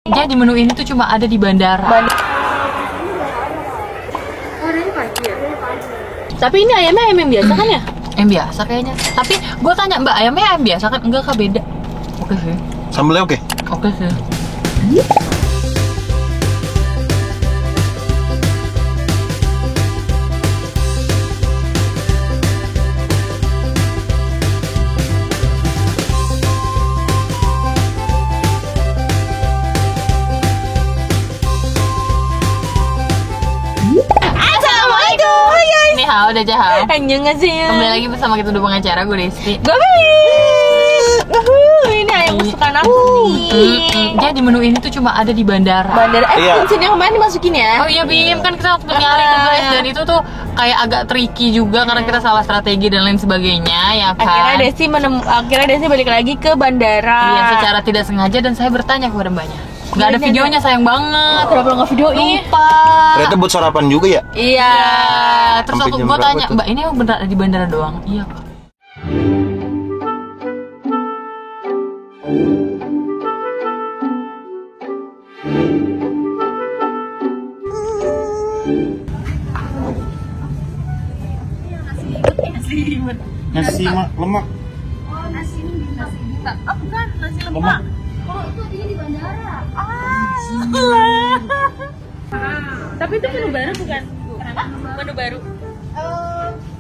Jadi menu ini tuh cuma ada di bandara. Oh, ini pagi ya? Tapi ini ayamnya ayam yang biasa kan ya? Ayam biasa kayaknya. Tapi gue tanya Mbak, ayamnya ayam biasa kan? Enggak kah, beda? Oke sih. Sambelnya oke? Oke sih. Ini hao, udah jahau. Annyeonghaseyo. Kembali lagi bersama kita dua pengacara, gue Desti. Gue ini ayam kesukaan aku nih. Jadi menu ini tuh cuma ada di bandara. Iya. Kuncinya kemarin dimasukin ya? Oh iya Bim, kan kita waktu nyari tuh guys. Dan itu tuh kayak agak tricky juga karena kita salah strategi dan lain sebagainya ya kan. Akhirnya Desi balik lagi ke bandara. Iya, secara tidak sengaja dan saya bertanya kepada mbaknya. Nggak ada videonya, sayang banget. Kenapa lo nggak videoin? Lupa. Ternyata buat sarapan juga ya? Iya. Terus Sampai aku jam gue berapa tanya, tuh? Mbak ini bener di bandara doang? Iya Pak. Nasi lemak. Oh, nasi buta. Oh, bukan, nasi Lemak. Oh, itu adanya di bandara. Tapi itu menu baru bukan? Kenapa? Menu baru.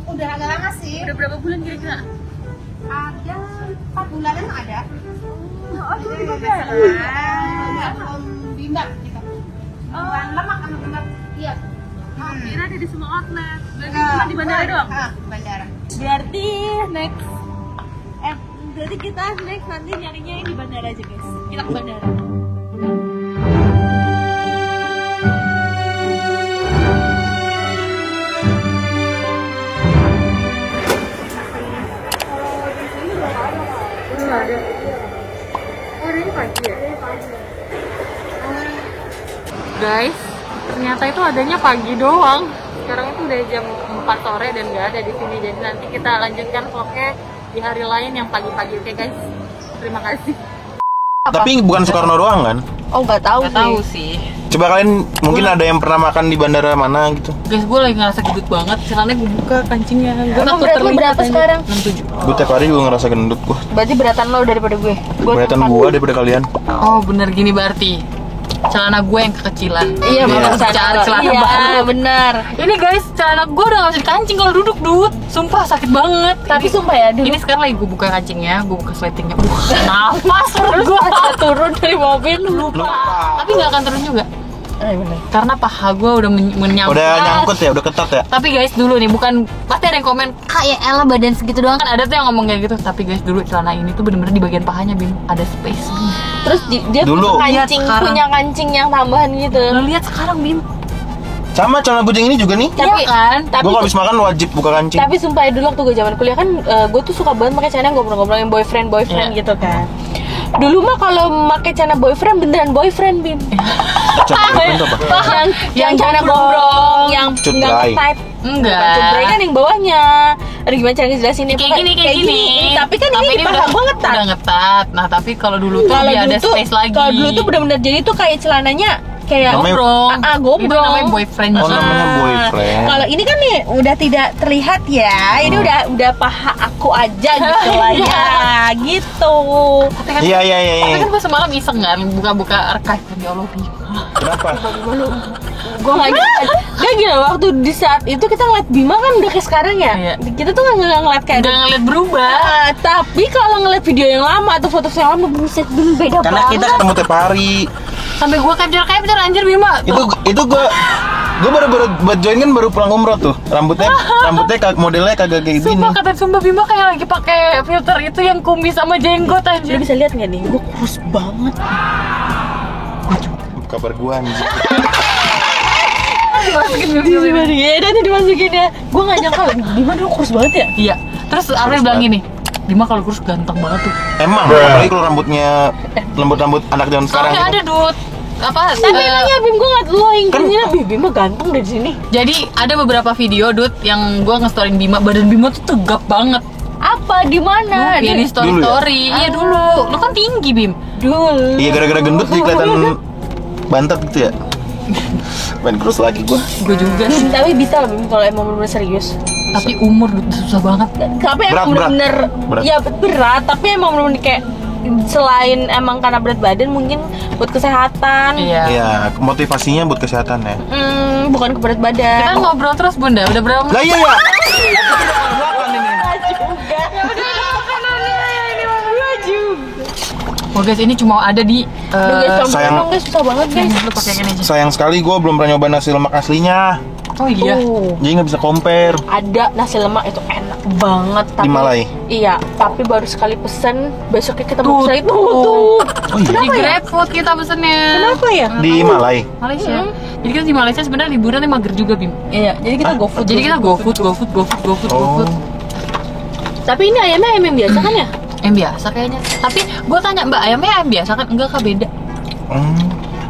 Udah agak lama sih. Udah berapa bulan kira-kira? Ada 4 bulanan ada. Oh, itu di Bimbang bandara. bimbang gitu. Bimbang lemak sama bimbang. Iya. Kira ada di semua outlet. Berarti cuma di bandara doang? Di bandara. Berarti berarti kita next nanti nyarinya yang di bandara aja guys. Kita ke bandara. Guys, ternyata itu adanya pagi doang. Sekarang itu udah jam 4 sore dan nggak ada di sini. Jadi nanti kita lanjutkan vlognya di hari lain yang pagi-pagi. Oke guys, terima kasih. Tapi bukan Soekarno doang kan? Oh, nggak tahu Nggak tahu sih. Coba kalian mungkin ada yang pernah makan di bandara mana gitu? Guys, gue lagi ngerasa gendut banget. Celananya gue buka kancingnya. Gue Emang takut berat lo terlihat berapa aja. sekarang? 67. Gue tiap hari juga ngerasa gendut gua. Berarti beratan lo daripada gue. Beratan gua daripada kalian. Oh bener gini berarti. Celana gue yang kekecilan. Iya, bener. Cari celana iya, baru. benar. Ini guys, celana gue udah gak bisa dikancing kalau duduk, Dut. Sumpah sakit banget. Tapi sumpah ya, dulu Ini sekarang lagi gue buka kancingnya, gue buka sletingnya. Nafas perut gue. turun dari mobil lupa. Tapi gak akan turun juga. Benar. Karena paha gue udah menyangkut. Udah nyangkut ya, udah ketat ya. Tapi guys dulu nih, bukan pasti ada yang komen kayak Ella badan segitu doang kan, ada tuh yang ngomong kayak gitu. Tapi guys dulu celana ini tuh bener-bener di bagian pahanya Bim ada space. Terus dia Dulu. punya kancing, Lihat punya kancing yang tambahan gitu. Lo lihat sekarang Bim. Sama celana bujing ini juga nih. Tapi Iya kan? tapi Gua kalau habis makan wajib buka kancing. tapi sumpah ya, dulu waktu gue zaman kuliah kan gue tuh suka banget pakai celana ngobrol-ngobrol yang boyfriend Iya. gitu kan. Dulu mah kalau pakai celana boyfriend beneran boyfriend Bim. Celana bujing itu apa? yang celana gombrong. gombrong, yang Cut nggak bray. tight. Enggak. Cutbray kan yang bawahnya. Aduh gimana cara ngejelasinnya? Kayak gini. Tapi kan ini paha gue ngetat. Udah ngetat. Nah tapi kalau dulu tuh Kalau dia dulu ada tuh, space lagi. kalau dulu tuh benar-benar jadi tuh kayak celananya kayak Namanya- gombrong. gombrong. Itu namanya boyfriend. Oh, namanya boyfriend. Kalau ini kan nih udah tidak terlihat ya. Ini udah paha aku aja gitu lah ya. Gitu. Tapi kan, Iya. tapi kan gue semalam iseng kan buka-buka archive kan, ya Allah Bim. Kenapa? Gue nggak dia gila waktu di saat itu kita ngeliat Bima kan udah kayak sekarang ya. Iya. Kita tuh nggak ngeliat kayak Udah ngeliat berubah. tapi kalau ngeliat video yang lama atau foto yang lama buset Bim beda Karena banget. kita ketemu tiap hari. Sampai gue capture anjir Bima. Itu gue baru buat join kan baru pulang umroh tuh. Rambutnya modelnya kagak kayak gini. Sumpah Bima kayak lagi pakai filter itu yang kumis sama jenggot Lu anjir. bisa lihat nggak nih? Gue kurus banget. Kabar gua anjir. Iya, nanti dimasukin ya. Gue nggak nyangka Bima dulu kurus banget ya. Iya. Terus Ariel bilang gini, Bima kalau kurus ganteng banget tuh. Emang apalagi kalau rambutnya rambut anak zaman sekarang Soalnya ada gitu. Dut. Apa? Tapi emangnya Bim gue nggak lo ingin Bima ganteng dari sini. Jadi ada beberapa video Dut yang gue nge-storyin Bima, badan Bima tuh tegap banget. Apa di mana? Ya di story. Dulu ya? Iya dulu. Lu kan tinggi Bim. Dulu. Iya gara-gara gendut jadi kelihatan bantet gitu ya. Main cruise lagi gua. Gue juga sih. Tapi bisa lah Bim, kalau emang bener-bener serius. Tapi umur susah banget. Tapi Berat, emang bener-bener berat. ya berat, tapi emang bener-bener kayak selain emang karena berat badan mungkin buat kesehatan. Iya. Iya, motivasinya buat kesehatan ya. Bukan ke berat badan. Kita ngobrol terus Bunda, udah berapa menit? Lah iya ya. Wah guys, ini cuma ada di sayang- guys, susah banget guys. lu pakai yang ini aja. Sayang sekali gue belum pernah nyoba nasi lemak aslinya. Oh iya. Jadi nggak bisa compare. Ada nasi lemak itu enak banget tapi, Di Malai? Iya, tapi baru sekali pesen, besoknya kita mau Tutup. pesen itu tutup. Oh iya. Di GrabFood kita pesennya. Kenapa ya? Di Malai. Malaysia. Jadi kita di Malaysia sebenarnya liburan nih mager juga, Bim. Iya, jadi kita go food. Jadi kita GoFood. Oh. Tapi ini ayam yang biasa kan ya? Yang biasa kayaknya. Tapi gue tanya Mbak, ayamnya ayam biasa kan? Enggak kah, beda?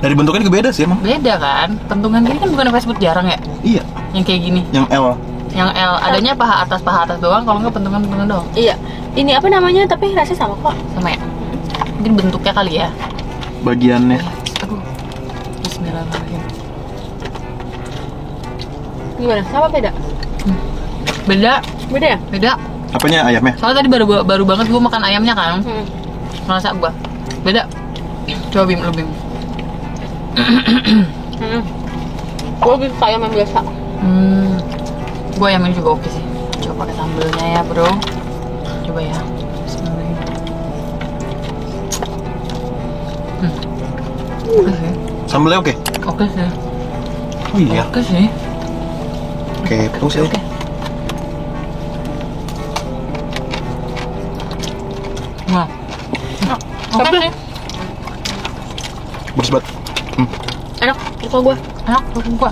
Dari bentuknya juga beda sih emang. Beda kan? Pentungan gini kan bukan fast food jarang ya? Iya. Yang kayak gini. Yang L. Yang L adanya paha atas doang, kalau enggak pentungan doang. Iya. Ini apa namanya? Tapi rasanya sama kok. Sama ya? Mungkin bentuknya kali ya. Bagiannya. Aduh. Bismillahirrahmanirrahim. Gimana? Sama beda? Beda, Beda ya? beda. Apanya ayamnya? Soalnya tadi baru banget gue makan ayamnya kan. Merasa gue beda. Coba Bim, lu Bim. Gue bisa ayam yang biasa. Gue ayamnya juga oke sih. Coba pakai sambelnya ya bro. Coba ya. Bismillahirrahmanirrahim. Oke sih. Sambelnya oke? Oke sih. Oh iya. Oke sih. Oke, terus ya. Oke. Nah. Oke sih. Beres banget. Enak, suka gue. Enak, suka gue.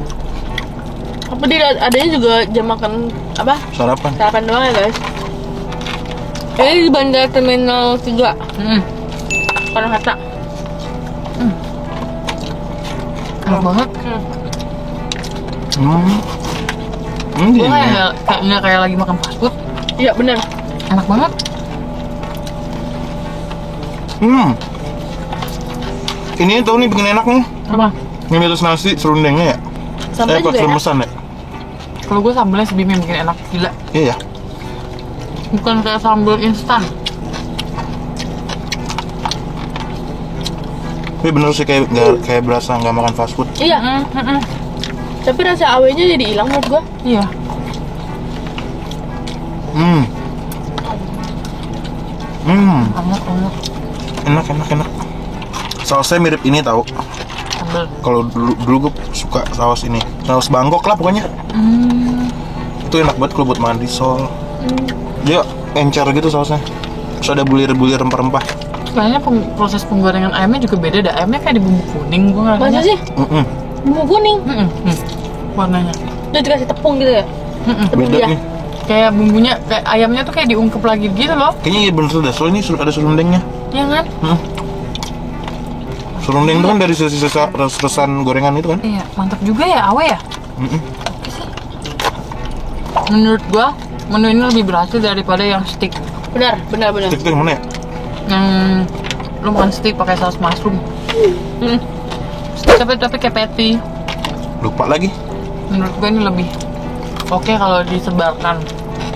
Tapi dia adanya juga jam makan apa? Sarapan. Sarapan doang ya guys. Ini di Bandara Terminal 3 Soekarno-Hatta. Enak banget. Iya. Gue kayak lagi makan fast food. Iya bener. Enak banget. Ini tau nih bikin enak nih. Apa? Yang di atas nasi serundengnya ya. Sambelnya Pas juga enak. remesan ya. Kalau gue sambelnya si Bim yang bikin enak, gila. Iya ya. Bukan kayak sambal instan. Tapi bener sih kayak berasa nggak makan fast food. Iya. Tapi rasa awenya jadi hilang menurut gue. Iya. Enak. Enak. Sausnya mirip ini tau. Sambal. Kalau dulu gue suka saus ini. Saus Bangkok lah pokoknya. Itu enak banget kalau buat makan risol. Dia encer gitu sausnya. Terus ada bulir-bulir rempah-rempah. Kayaknya proses penggorengan ayamnya juga beda dah. Ayamnya kayak di bumbu kuning, gue ngerasanya. Masa sih? Bumbu kuning. Warnanya. Udah dikasih tepung gitu ya? Tepung Beda dia. nih. Kayak bumbunya, kayak ayamnya tuh kayak diungkep lagi gitu loh. Kayaknya iya bener dah. Soalnya ini ada serundengnya. Iya kan? Serundeng itu kan dari sisa-sisa resan gorengan itu kan. Iya, mantap juga ya, awe ya. Oke sih. Menurut gua, menu ini lebih berhasil daripada yang steak. Benar. Steak itu yang mana ya? Yang lu makan steak pakai saus mushroom. Steak tapi kayak patty. Lupa lagi. Menurut gua ini lebih oke kalau disebarkan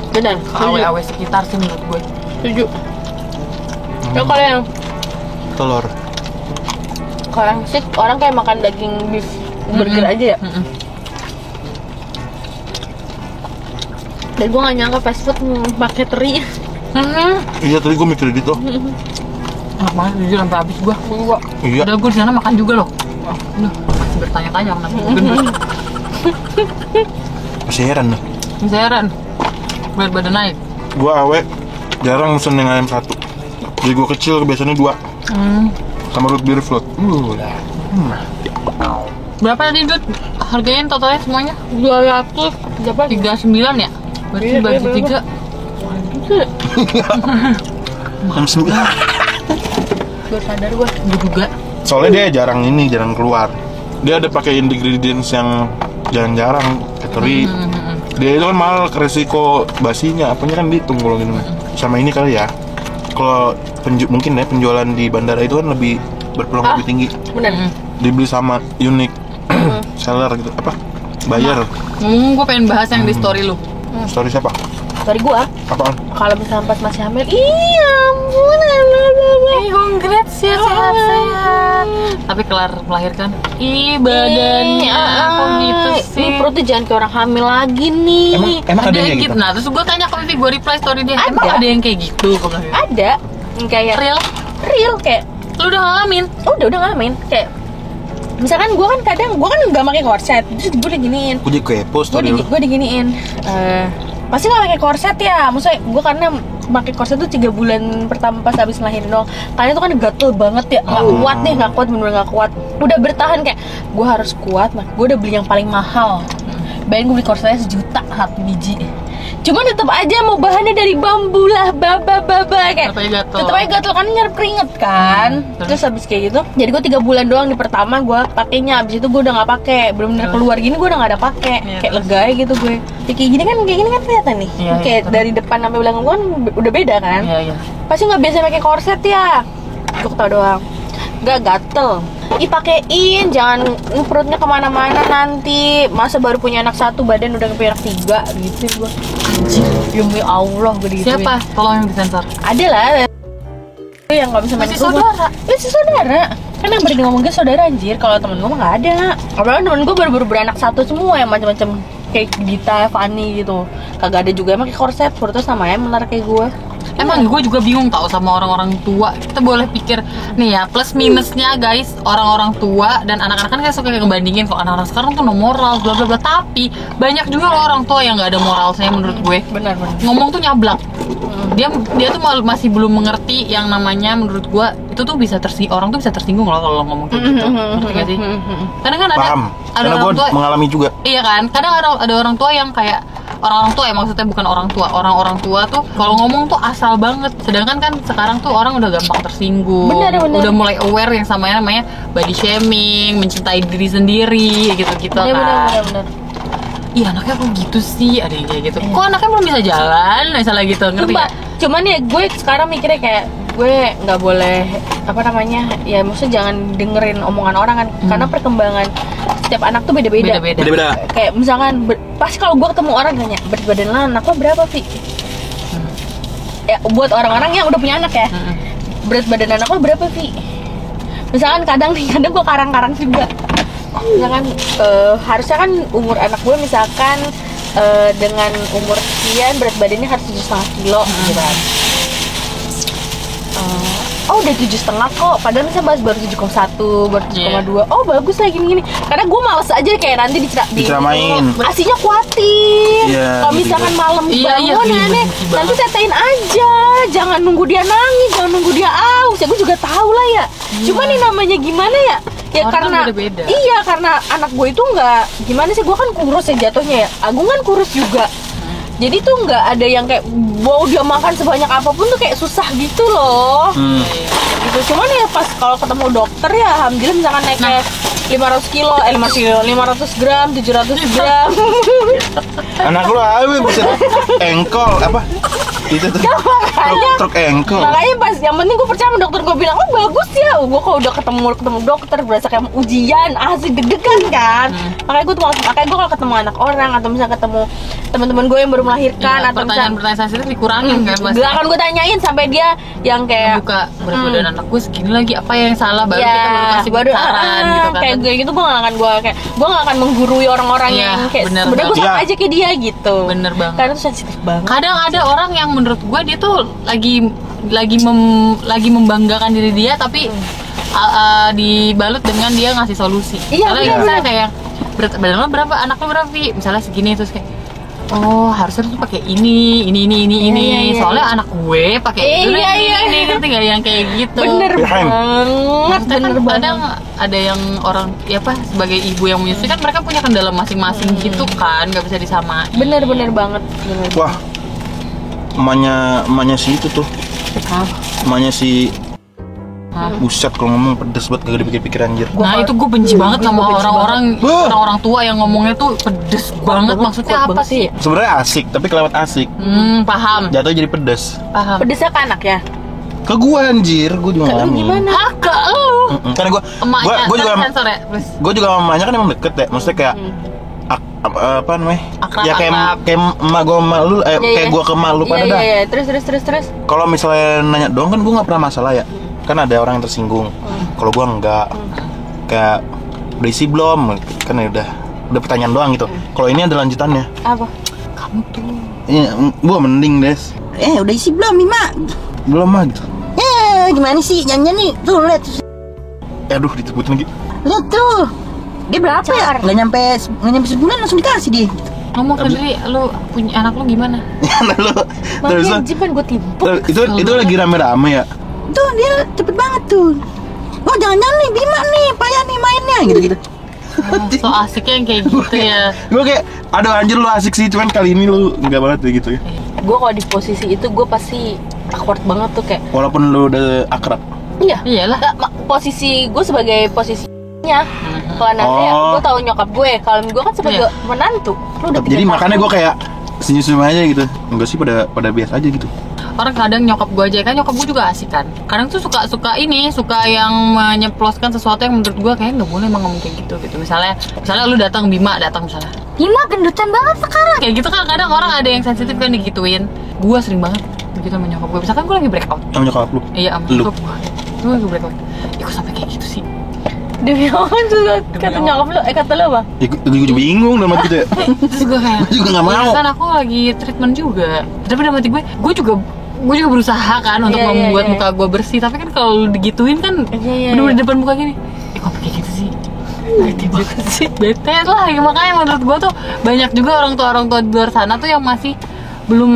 Benar. ke awe-awe sekitar sih menurut gue. Setuju. Ya kalau yang steak orang kayak makan daging beef burger aja ya. Dan gue gak nyangka fast food pakai teri. Iya tadi gue mikir gitu. Enak banget jujur sampai habis gua. Iya. Udah gue di sana makan juga loh. Udah masih bertanya-tanya kenapa gue gendut. Masih heran dah. Masih heran. Berat badan naik. Gue awe jarang mesen yang ayam satu. Jadi gue kecil biasanya 2 sama root beer float. Berapa tadi Dut? Harganya totalnya semuanya? 200 berapa? 39 ya? Berarti Iya, bagi iya, 3. Jam 9. Gue sadar gue. Gue juga. Soalnya dia jarang keluar. Dia ada pakai ingredients yang jarang-jarang kayak teri. Dia itu kan mahal, resiko basinya apanya kan dihitung kalau gitu. Sama ini kali ya. Kalau mungkin ya penjualan di bandara itu kan lebih berpeluang lebih tinggi. Benar. dibeli sama unik seller gitu apa? Bayar. Gue pengen bahas yang di story lu. Story siapa? Dari gua, Apaan? kalau misalnya pas masih hamil, iya ampun, Congrats ya, sehat-sehat. Tapi kelar melahirkan, badannya kok gitu sih. Ini perutnya jangan kayak orang hamil lagi nih. Emang ada yang kayak gitu? Nah, terus gue tanya ke Vivi, gue reply story dia. Ada. Emang ada yang kayak gitu? Gua bilang, Ada yang kayak real? kayak Lu udah ngalamin? udah ngalamin kayak misalkan gue kan kadang gue kan nggak pakai korset, terus gue diginiin, Gue jadi kepo story lu. gue diginiin, pasti nggak pakai korset ya, maksudnya gue karena pakai korset tuh 3 bulan pertama pas habis ngelahirin dong, karena itu kan gatel banget ya, nggak kuat deh, nggak kuat, bener-bener nggak kuat, udah bertahan kayak gue harus kuat, gue udah beli yang paling mahal, bayangin gue beli korsetnya 1 juta 1 biji. Cuman tetap aja mau bahannya dari bambu lah, kayak tetap aja gatel kan, nyerap keringet kan. Terus habis kayak gitu, jadi gue 3 bulan doang di pertama gue pakainya, habis itu gue udah nggak pakai, bener-bener keluar gini gue udah nggak ada pakai, kayak lega aja gitu gue. Ya, kayak gini kan kelihatan nih, kayak dari depan sampai belakang gue kan udah beda kan. Pasti nggak biasa pakai korset ya, gue ketawa doang, nggak gatel. Pakein, jangan perutnya kemana-mana nanti. Masa baru punya anak 1 badan udah punya anak 3 gitu gue. Anjir, demi Allah gue digituin. Siapa? Tolong yang disensor. Ada lah yang nggak bisa main Masih saudara. Masih saudara. Kan yang berani ngomong gitu saudara anjir. Kalau temen gue mah nggak ada. Apalagi temen gue baru beranak 1 semua yang macam-macam kayak Dita, Fanny gitu. Kagak ada juga yang pakai korset, terus namanya melar kayak gue. Emang gue juga bingung tau sama orang-orang tua. Kita boleh pikir nih ya, plus minusnya guys, orang-orang tua dan anak-anak kan kayak suka ngebandingin kok anak-anak sekarang tuh no moral bla bla bla, tapi banyak juga loh orang tua yang nggak ada moralnya menurut gue. Benar. Ngomong tuh nyablak. Dia tuh masih belum mengerti yang namanya, menurut gue itu tuh bisa orang tuh bisa tersinggung loh kalau ngomong kayak gitu. Ngerti gak sih? Kadang kan Paham. ada Karena orang gue tua, mengalami juga. iya kan, kadang ada orang tua yang kayak orang tua ya, maksudnya bukan orang tua tuh kalau ngomong tuh asal banget, sedangkan kan sekarang tuh orang udah gampang tersinggung. Bener. Udah mulai aware yang namanya body shaming, mencintai diri sendiri gitu kan. Bener. Iya, anaknya kok gitu sih, ada yang kayak gitu. Kok anaknya belum bisa jalan, misalnya gitu, ngerti Coba, gak? cuman ya gue sekarang mikirnya kayak gue nggak boleh ya maksudnya jangan dengerin omongan orang kan, karena perkembangan setiap anak tuh beda-beda. Beda-beda. Kayak misalkan pasti kalau gue ketemu orang nanya berat badan lo anak lo berapa Vi? Ya buat orang-orang yang udah punya anak ya, berat badan anak lo berapa Vi? Misalkan kadang gue karang-karang juga. Misalkan harusnya kan umur anak gue misalkan dengan umur sekian berat badannya harus 7,5 kilo gitu kan. Oh udah 7,5 kok, padahal misalnya baru 7,1, baru 7,2. Oh bagus lah gini-gini. Karena gue males aja kayak nanti diceramain. Asinya kuatin. Kalau misalkan malam bangun aneh, nanti tetein aja. Jangan nunggu dia nangis, jangan nunggu dia aus. Ya gue juga tahu lah ya. Cuman ini namanya gimana ya? Ya orang karena kan beda-beda. Iya, karena anak gue itu nggak gimana sih, gue kan kurus ya jatuhnya ya. Agung kan kurus juga. Jadi tuh nggak ada yang kayak mau dia makan sebanyak apapun tuh kayak susah gitu loh. Gitu. Cuman ya pas kalau ketemu dokter ya alhamdulillah misalkan naiknya 500 kilo, 500 gram, 700 gram. Anak lu bisa engkol apa? Itu tuh truk engkol. Makanya pas yang penting gue percaya sama dokter, gue bilang oh bagus ya. Gue kalau udah ketemu dokter berasa kayak ujian, asik deg-degan kan. Makanya gue kalau ketemu anak orang atau misalnya ketemu teman-teman gue yang baru melahirkan atau pertanyaan sensitif dikurangin kan pasti. Gak akan gue tanyain sampai dia yang kayak buka berat badan anak gue segini lagi, apa yang salah, baru kita baru kasih saran gitu kan. Kayak gitu gue gak akan menggurui orang-orang yang kayak sebenarnya gue sama aja kayak dia gitu. Bener banget. Karena itu sensitif banget. Kadang ada orang yang menurut gue dia tuh lagi membanggakan diri dia, tapi dibalut dengan dia ngasih solusi. Iya, misalnya kayak berat badan lo berapa, anak lo berapa, misalnya segini, terus kayak oh harusnya tuh pakai ini. Soalnya anak gue pakai ini, ngerti gak yang kayak gitu? Bener banget. Kadang ada yang orang ya apa sebagai ibu yang menyusui kan mereka punya kendala masing-masing gitu kan, nggak bisa disamain. Bener banget. Wah, emaknya si itu tuh. Emaknya si buset kalau ngomong pedes banget, gak dipikir-pikir anjir. Nah itu gue benci banget sama orang tua yang ngomongnya tuh pedes banget. Maksudnya apa sih? Sebenarnya asik, tapi kelewat asik. Paham. Jatuhnya jadi pedes. Paham. Pedesnya ke anak ya? Ke gue anjir, gue juga Ke lu ngalamin. gimana? Ah, ke lu. Karena Emaknya, gue juga sensor ya, please. gue juga sama emaknya kan emang deket ya, maksudnya kayak apa namanya? Akrab, Ya kayak akrab. kayak emak gue sama lu, kayak gue ke emak lu pada dah. Iya. Terus. Kalau misalnya nanya doang kan gue nggak pernah masalah ya. Kan ada orang yang tersinggung. Kalau gue enggak. Kayak udah isi belum? Kan ya udah pertanyaan doang gitu. Kalau ini ada lanjutannya. Apa? Kamu tuh. Iya, gue mending Des. Udah isi belum nih mak? Belum mah gitu. Gimana sih janjian nih? Tuh lihat, Aduh disebutin lagi. lihat tuh. Dia berapa ya? Nggak nyampe sebulan langsung dikasih dia. Ngomong sendiri, lu punya anak lu gimana? Nah, lu terus Makanya anjing kan gue timpuk. itu lagi rame-rame ya. Tuh dia cepet banget tuh. Oh jangan-jangan nih Bima nih payah nih mainnya gitu-gitu. So asiknya yang kayak gitu ya. Gue kayak aduh anjir lu asik sih, cuman kali ini lu enggak banget ya gitu ya. Gue kalau di posisi itu gue pasti awkward banget tuh kayak. Walaupun lu udah akrab. Iya. Iyalah. Nggak, posisi gue sebagai posisinya. Kalau anaknya gue tahu nyokap gue. Kalau gue kan sebagai menantu. Lu udah Jadi 3 makanya tahun. gue kayak senyum-senyum aja gitu. Enggak sih, pada biasa aja gitu. Orang kadang nyokap gue aja kan, nyokap gue juga asik kan. Kadang tuh suka yang menyeploskan sesuatu yang menurut gue kayak nggak boleh emang ngomong kayak gitu. Misalnya lu datang, Bima datang misalnya. Bima gendutan banget sekarang. Kayak gitu kan kadang orang ada yang sensitif kan digituin. Gue sering banget begitu sama nyokap gue. Misalkan gue lagi breakout. Sama nyokap lu. Iya, sama Lu. nyokap gue. Gue lagi breakout. Kok sampai kayak gitu sih? Demi apa tuh kata nyokap lu? Kata lu apa? Ya, gue juga bingung dalam hati gitu ya. Terus gue kayak Gue juga nggak mau. "Iya kan aku lagi treatment juga." Tapi dalam hati gue juga berusaha kan untuk Iya, membuat iya. muka gue bersih. Tapi kan kalau lu digituin kan Iya. bener-bener depan muka gini. Kok kayak gitu sih? Bete banget sih. Bete lah. Ya, makanya menurut gue tuh banyak juga orang tua di luar sana tuh yang masih belum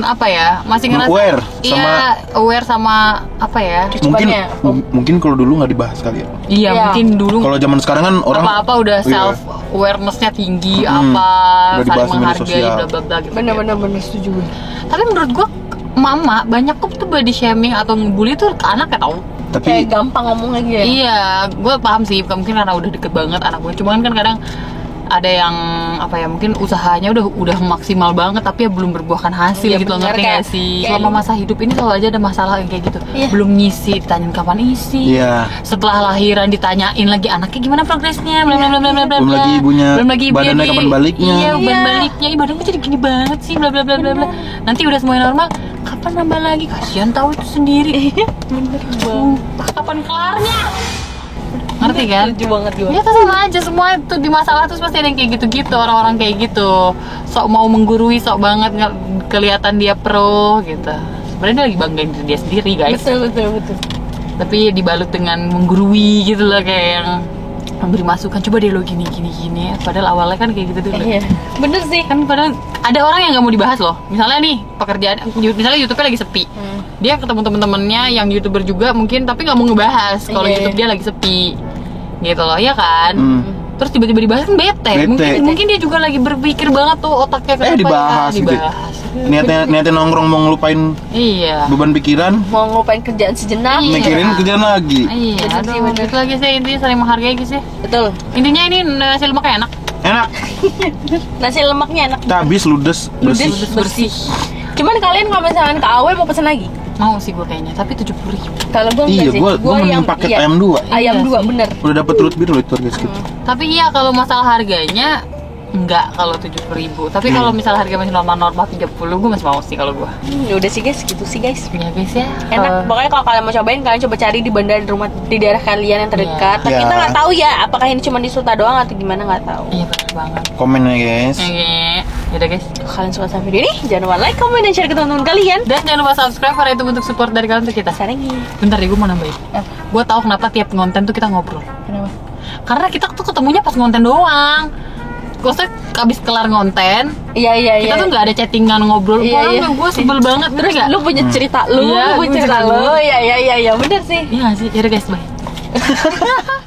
apa ya, masih ngerasa Aware iya, aware sama apa ya. Mungkin kalau dulu nggak dibahas kali ya. Iya, Iya. mungkin dulu Kalau zaman sekarang kan orang apa-apa udah Iya. self awareness-nya tinggi, Mm-mm. apa Udah dibahas saling di media menghargai sosial. bla bla bla gitu. Bener setuju gue. Tapi menurut gua mama banyak kok tuh body shaming atau ngebully tuh ke anak ya tau. tapi Kayak gampang ngomong aja ya. Iya, gue paham sih, mungkin karena udah deket banget anak gue. Cuman kan kadang ada yang apa ya, mungkin usahanya udah maksimal banget tapi ya belum berbuahkan hasil Iya, gitu, bener, ngerti kayak- gak sih? kayak Selama masa hidup ini selalu aja ada masalah yang kayak gitu. Iya. Belum ngisi, ditanyain kapan isi. Iya. Setelah lahiran ditanyain lagi anaknya gimana progresnya, bla bla bla bla bla bla. Belum lagi ibunya, Belum lagi ibunya badannya kapan baliknya. Iya, badan Iya. baliknya. Ih, badan gue jadi gini banget sih, bla bla bla bla bla. Nanti udah semuanya normal, kapan nambah lagi? Kasihan tahu itu sendiri. Bener banget. Kapan kelarnya? Ngerti kan? Setuju banget gue. Ya tuh sama aja, semua itu di masalah terus pasti ada yang kayak gitu-gitu, orang-orang kayak gitu. Sok mau menggurui, sok banget kelihatan dia pro gitu. Sebenarnya dia lagi banggain diri dia sendiri, guys. Betul. Tapi dibalut dengan menggurui gitu loh, kayak yang memberi masukan, coba deh lo gini. Padahal awalnya kan kayak gitu dulu. Iya. Bener sih. Kan padahal ada orang yang nggak mau dibahas loh. Misalnya nih pekerjaan, misalnya YouTube-nya lagi sepi. Dia ketemu temen-temennya yang YouTuber juga mungkin, tapi nggak mau ngebahas kalau Iya. YouTube dia lagi sepi, gitu loh, ya kan? Hmm. Terus tiba-tiba dibahas kan bete. Bete. Mungkin dia juga lagi berpikir banget tuh otaknya kenapa dibahas ya gitu. dibahas. niatnya nongkrong mau ngelupain Iya. beban pikiran, Mau ngelupain kerjaan sejenak. Iya. mikirin kerjaan lagi. Iya, Bener sih, aduh, bener. itu lagi sih intinya saling menghargai gitu sih. Betul. Intinya ini nasi lemaknya enak. Enak, Nasi lemaknya enak. habis ludes bersih. Ludes bersih. Cuman kalian kalau misalkan ke AW mau pesen lagi? Mau sih gue kayaknya, tapi 70.000. Kalau gue Iya, enggak sih. gue mending paket iya. ayam 2. Ayam Iya 2 sih. bener. Udah dapet telur biru itu harga segitu. Tapi iya kalau masalah harganya enggak kalau 70.000. Tapi kalau misalnya harga masih normal 30, gue masih mau sih kalau gue. Udah sih guys, gitu sih guys. Ya guys ya. Enak. Pokoknya kalau kalian mau cobain, kalian coba cari di bandara di rumah di daerah kalian yang terdekat. Tapi Iya. kita nggak tahu ya, apakah ini cuma di Suta doang atau gimana, nggak tahu. Iya benar banget. Komen ya guys. Oke. Yaudah guys. Kalau kalian suka sama video ini, jangan lupa like, comment, dan share ke teman-teman kalian. Dan jangan lupa subscribe karena itu bentuk support dari kalian untuk kita. Sarangi. Bentar deh, gue mau nambahin. Gue tahu kenapa tiap konten tuh kita ngobrol. Kenapa? Karena kita tuh ketemunya pas konten doang. Maksudnya abis kelar konten, Iya. kita tuh nggak ada chattingan ngobrol. Iya. Gue sebel banget, bener Terus nggak? lu punya cerita lu, Iya, lu punya gua cerita cerita lu. gua. Iya, bener sih. Iya nggak sih. Yaudah guys, bye.